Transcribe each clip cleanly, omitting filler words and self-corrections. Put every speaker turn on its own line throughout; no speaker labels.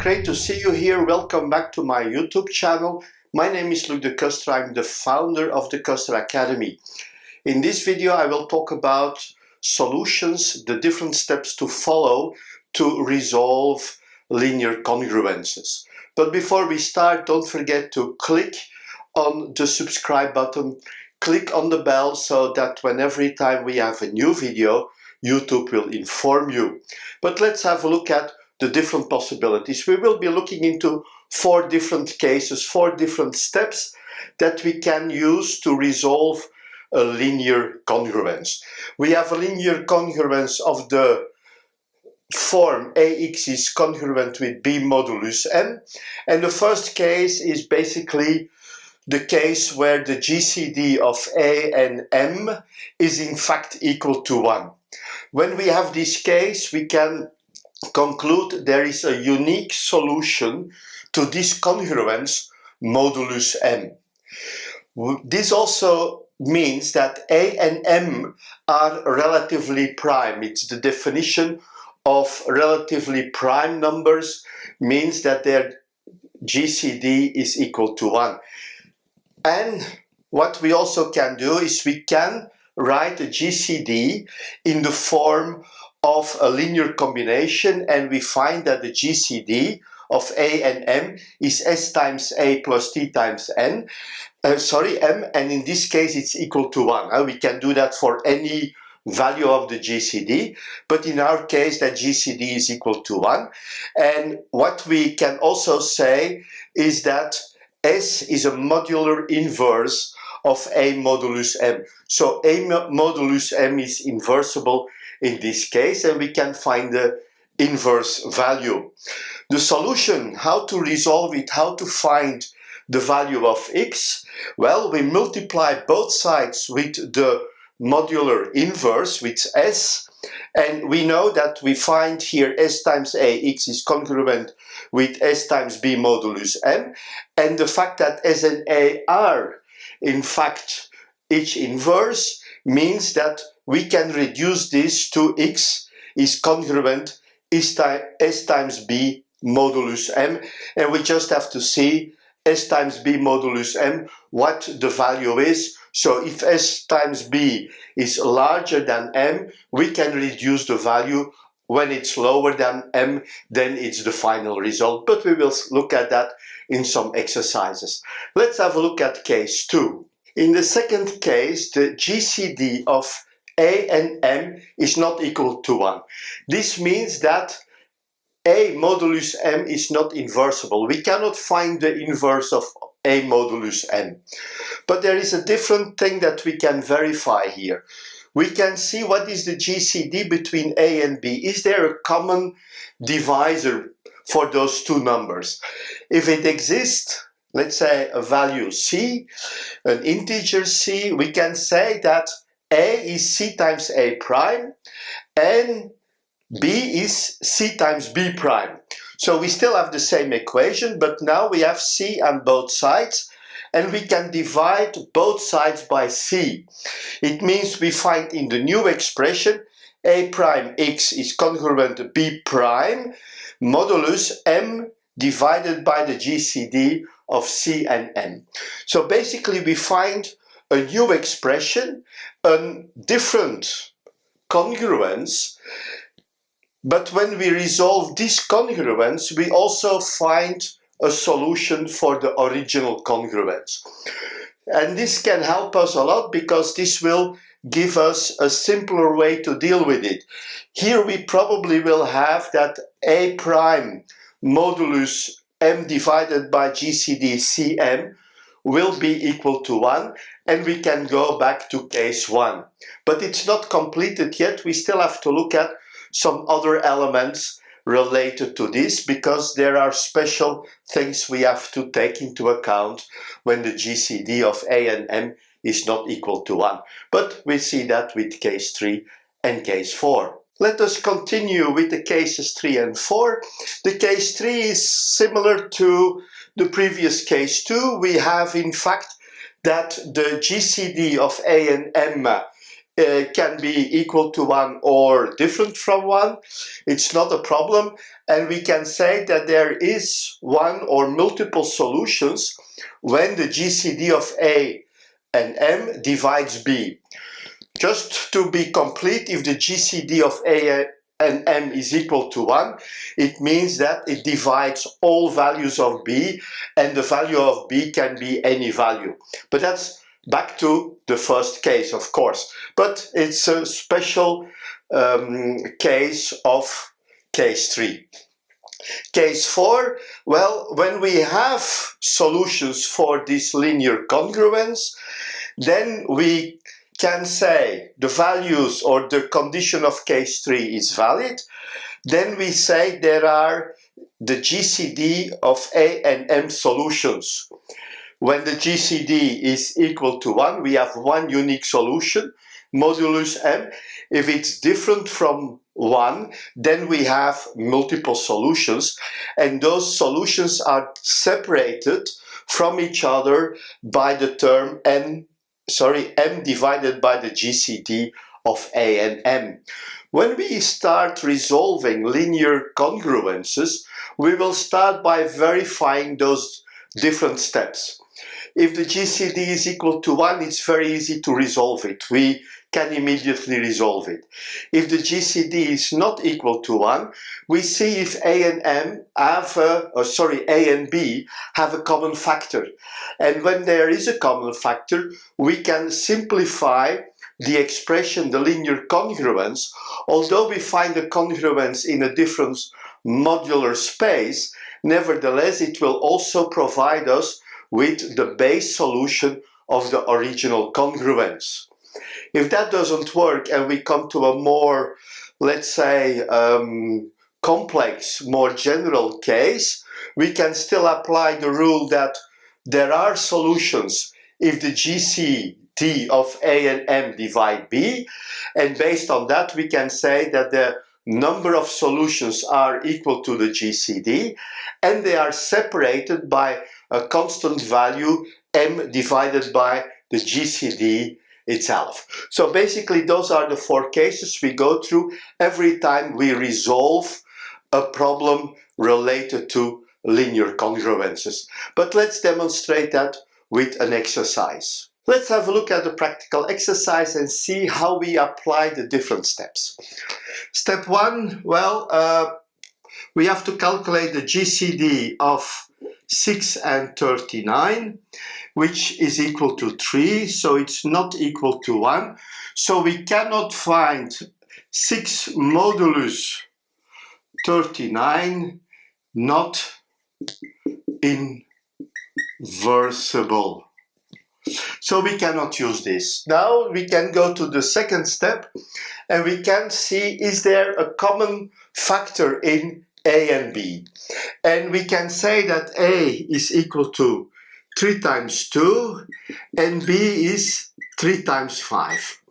Great to see you here. Welcome back to my YouTube channel. My name is Luc de Ceuster. I'm the founder of the Ceuster Academy. In this video, I will talk about solutions, the different steps to follow to resolve linear congruences. But before we start, don't forget to click on the subscribe button, click on the bell so that every time we have a new video, YouTube will inform you. But let's have a look at the different possibilities. We will be looking into 4 different cases, 4 different steps that we can use to resolve a linear congruence. We have a linear congruence of the form AX is congruent with B modulus M, and the first case is basically the case where the GCD of A and M is in fact equal to 1. When we have this case, we can conclude there is a unique solution to this congruence modulus M. This also means that A and M are relatively prime. It's the definition of relatively prime numbers, means that their GCD is equal to 1. And what we also can do is we can write a GCD in the form of a linear combination, and we find that the GCD of A and M is S times A plus T times M, and in this case it's equal to 1. We can do that for any value of the GCD, but in our case that GCD is equal to 1. And what we can also say is that S is a modular inverse of A modulus M. So A modulus M is inversible in this case, and we can find the inverse value. The solution, how to resolve it, how to find the value of X, well, we multiply both sides with the modular inverse, with S, and we know that we find here S times AX is congruent with S times B modulus M, and the fact that S and A are in fact each inverse means that we can reduce this to X is congruent S times B modulus M, and we just have to see S times B modulus M what the value is. So if S times B is larger than M, we can reduce the value. When it's lower than M, then it's the final result, but we will look at that in some exercises. Let's have a look at case 2. In the second case, the GCD of A and M is not equal to 1. This means that A modulus M is not inversible. We cannot find the inverse of A modulus M. But there is a different thing that we can verify here. We can see what is the GCD between A and B. Is there a common divisor for those two numbers? If it exists, let's say a value C, an integer C, we can say that A is C times A prime and B is C times B prime. So we still have the same equation, but now we have C on both sides, and we can divide both sides by C. It means we find in the new expression A prime X is congruent to B prime modulus M divided by the GCD of C and M. So basically we find a new expression, a different congruence, but when we resolve this congruence, we also find a solution for the original congruence. And this can help us a lot because this will give us a simpler way to deal with it. Here we probably will have that A prime modulus M divided by GCD Cm will be equal to 1, and we can go back to case 1. But it's not completed yet. We still have to look at some other elements related to this, because there are special things we have to take into account when the GCD of A and M is not equal to 1. But we see that with case 3 and case 4. Let us continue with the cases 3 and 4. The case 3 is similar to the previous case 2. We have in fact that the GCD of A and M can be equal to 1 or different from 1. It's not a problem. And we can say that there is one or multiple solutions when the GCD of A and M divides B. Just to be complete, if the GCD of A and M is equal to 1, it means that it divides all values of B, and the value of B can be any value. But that's back to the first case, of course. But it's a special case of case 3. Case 4, well, when we have solutions for this linear congruence, then we can say the values or the condition of case 3 is valid. Then we say there are the GCD of A and M solutions. When the GCD is equal to 1, we have one unique solution, modulus M. If it's different from 1, then we have multiple solutions, and those solutions are separated from each other by the term M divided by the GCD of A and M. When we start resolving linear congruences, we will start by verifying those different steps. If the GCD is equal to 1, it's very easy to resolve it. We can immediately resolve it. If the GCD is not equal to 1, we see if A and B have a common factor. And when there is a common factor, we can simplify the expression, the linear congruence. Although we find the congruence in a different modular space, nevertheless, it will also provide us with the base solution of the original congruence. If that doesn't work and we come to a more, let's say, complex, more general case, we can still apply the rule that there are solutions if the GCD of A and M divide B, and based on that we can say that the number of solutions are equal to the GCD and they are separated by a constant value M divided by the GCD itself. So basically those are the 4 cases we go through every time we resolve a problem related to linear congruences. But let's demonstrate that with an exercise. Let's have a look at the practical exercise and see how we apply the different steps. Step 1, well, we have to calculate the GCD of 6 and 39, which is equal to 3, so it's not equal to 1. So we cannot find 6 modulus 39 not inversible. So we cannot use this. Now we can go to the second step and we can see, is there a common factor in A and B? And we can say that A is equal to 3 times 2 and B is 3 times 5.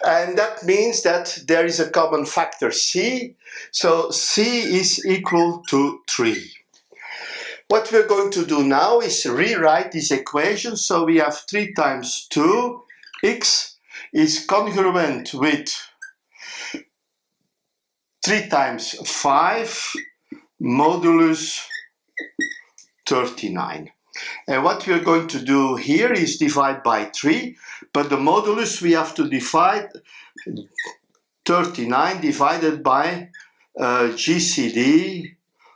And that means that there is a common factor C, so C is equal to 3. What we're going to do now is rewrite this equation, so we have 3 times 2, x is congruent with 3 times 5 modulus 39. And what we're going to do here is divide by 3, but the modulus we have to divide 39 divided by GCD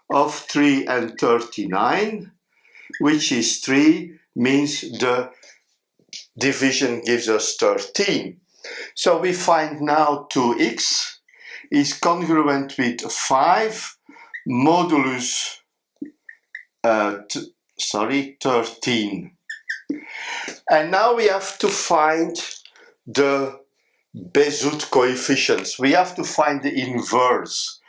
of 3 and 39, which is 3, means the division gives us 13. So we find now 2x is congruent with 5 modulus 13. And now we have to find the Bézout coefficients. We have to find the inverse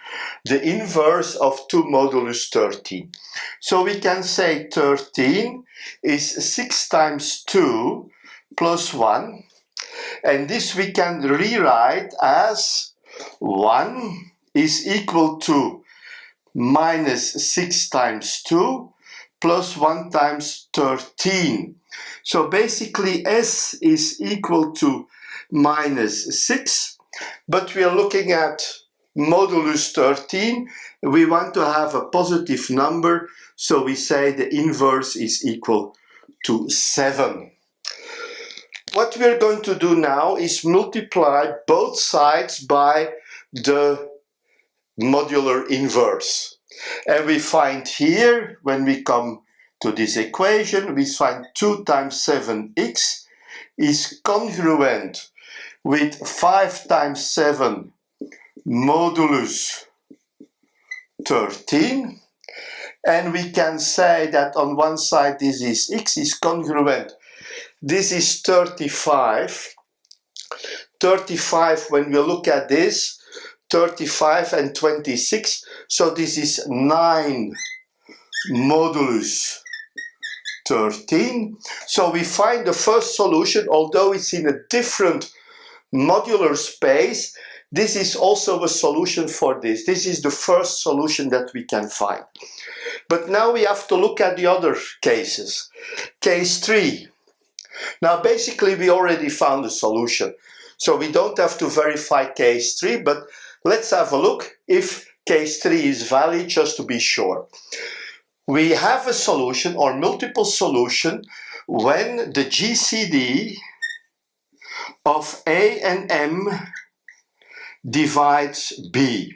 of 2 modulus 13. So we can say 13 is 6 times 2 plus 1, and this we can rewrite as 1 is equal to minus 6 times 2 plus 1 times 13. So basically S is equal to minus 6, but we are looking at modulus 13. We want to have a positive number, so we say the inverse is equal to 7. What we're going to do now is multiply both sides by the modular inverse. And we find here, when we come to this equation, we find 2 times 7x is congruent with 5 times 7 modulus 13. And we can say that on one side this is x is congruent. This is 35. 35, when we look at this, 35 and 26, so this is 9 modulus 13. So we find the first solution, although it's in a different modular space, this is also a solution for this. This is the first solution that we can find. But now we have to look at the other cases. Case 3. Now basically we already found a solution, so we don't have to verify case 3, but let's have a look if case 3 is valid, just to be sure. We have a solution or multiple solution when the GCD of A and M divides B.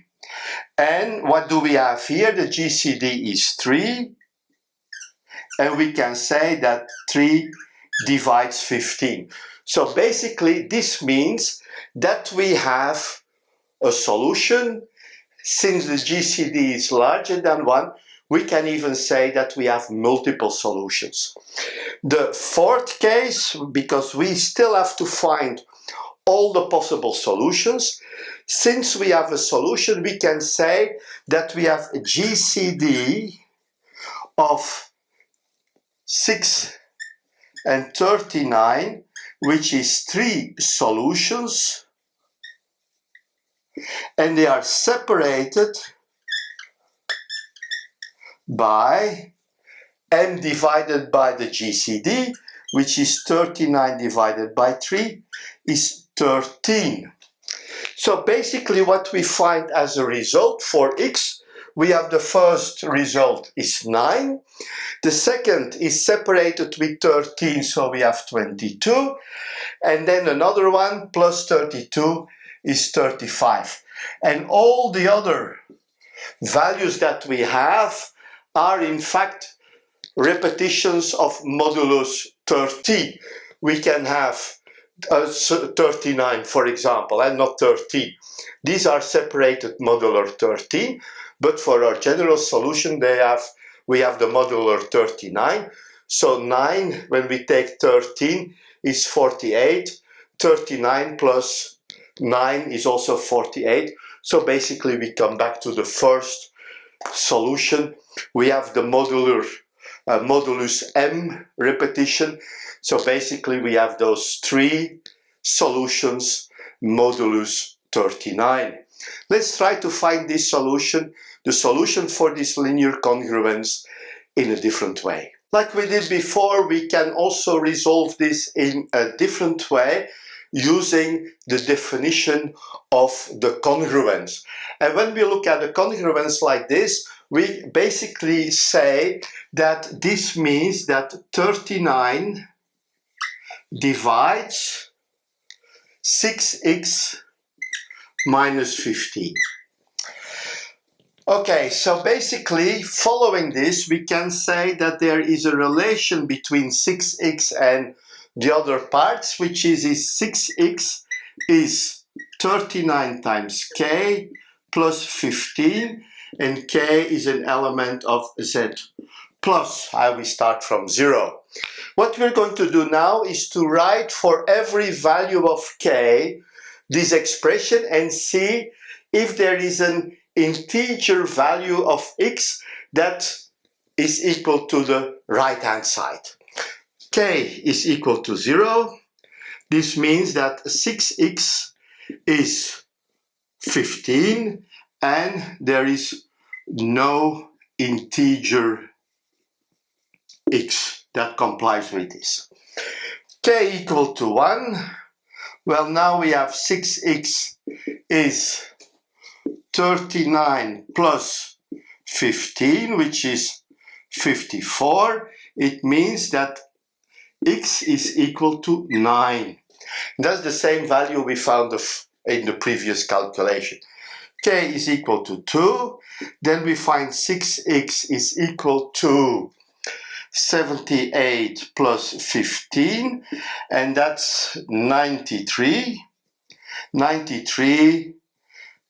And what do we have here? The GCD is 3, and we can say that 3 divides 15. So basically this means that we have a solution. Since the GCD is larger than 1, we can even say that we have multiple solutions. The fourth case, because we still have to find all the possible solutions, since we have a solution, we can say that we have a GCD of 6 and 39, which is 3 solutions, and they are separated by m divided by the GCD, which is 39 divided by 3 is 13. So basically what we find as a result for x, we have the first result is 9. The second is separated with 13, so we have 22. And then another one plus 32 is 35. And all the other values that we have are in fact repetitions of modulus 13. We can have 39, for example, and not 13. These are separated modular 13, but for our general solution we have the modular 39. So 9, when we take 13, is 48. 39 plus 9 is also 48. So basically we come back to the first solution. We have the modulus m repetition. So basically we have those 3 solutions modulus 39. Let's try to find this solution, the solution for this linear congruence, in a different way. Like we did before, we can also resolve this in a different way using the definition of the congruence. And when we look at a congruence like this, we basically say that this means that 39 divides 6x minus 15. Okay, so basically following this we can say that there is a relation between 6x and the other parts, which is 6x is 39 times k plus 15, and k is an element of z plus. We start from 0. What we're going to do now is to write for every value of k this expression and see if there is an integer value of x that is equal to the right hand side. K is equal to 0. This means that 6x is 15 and there is no integer x that complies with this. K equal to 1 Well, now we have 6x is 39 plus 15, which is 54. It means that x is equal to 9. That's the same value we found in the previous calculation. K is equal to 2. Then we find 6x is equal to 78 plus 15, and that's 93. 93,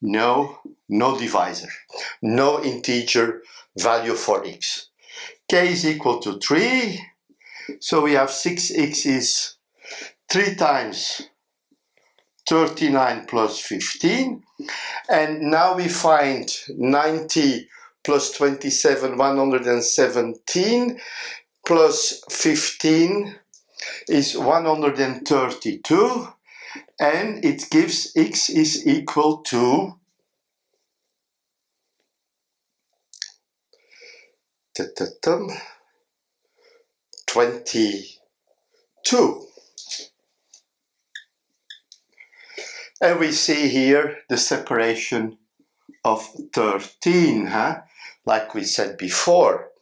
no divisor, no integer value for x. K is equal to 3, so we have 6x is 3 times 39 plus 15, and now we find 90 plus 27, 117, plus 15 is 132, and it gives x is equal to 22. And we see here the separation of 13, like we said before.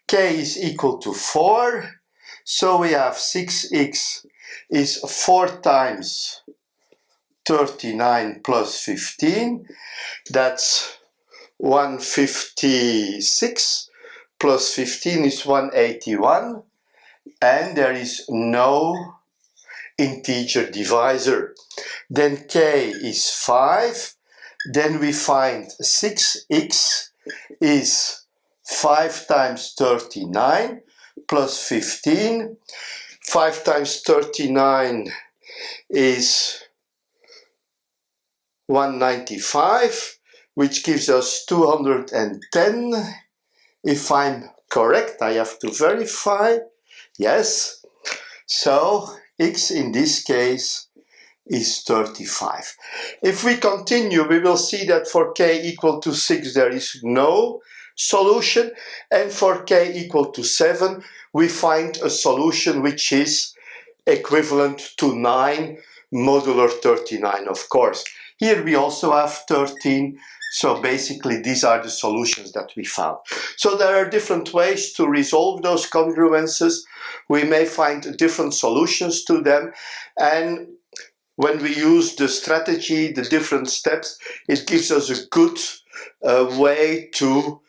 K is equal to 4, so we have 6x is 4 times 39 plus 15, that's 156, plus 15 is 181, and there is no integer divisor. Then K is 5, then we find 6x is 5 times 39 plus 15. 5 times 39 is 195, which gives us 210. If I'm correct, I have to verify. Yes. So x in this case is 35. If we continue, we will see that for k equal to 6 there is no solution, and for k equal to 7 we find a solution which is equivalent to 9 modular 39, of course. Here we also have 13, so basically these are the solutions that we found. So there are different ways to resolve those congruences. We may find different solutions to them, and when we use the strategy, the different steps, it gives us a good way to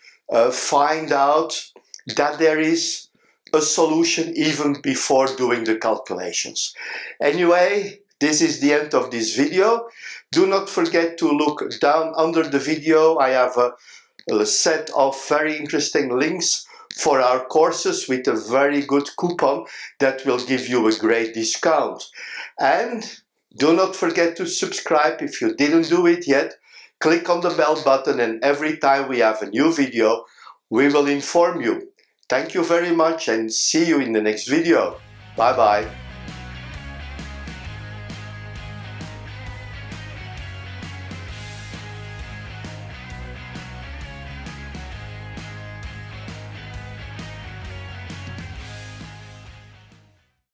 find out that there is a solution even before doing the calculations. Anyway, this is the end of this video. Do not forget to look down under the video. I have a set of very interesting links for our courses with a very good coupon that will give you a great discount. And do not forget to subscribe if you didn't do it yet. Click on the bell button, and every time we have a new video, we will inform you. Thank you very much, and see you in the next video. Bye bye.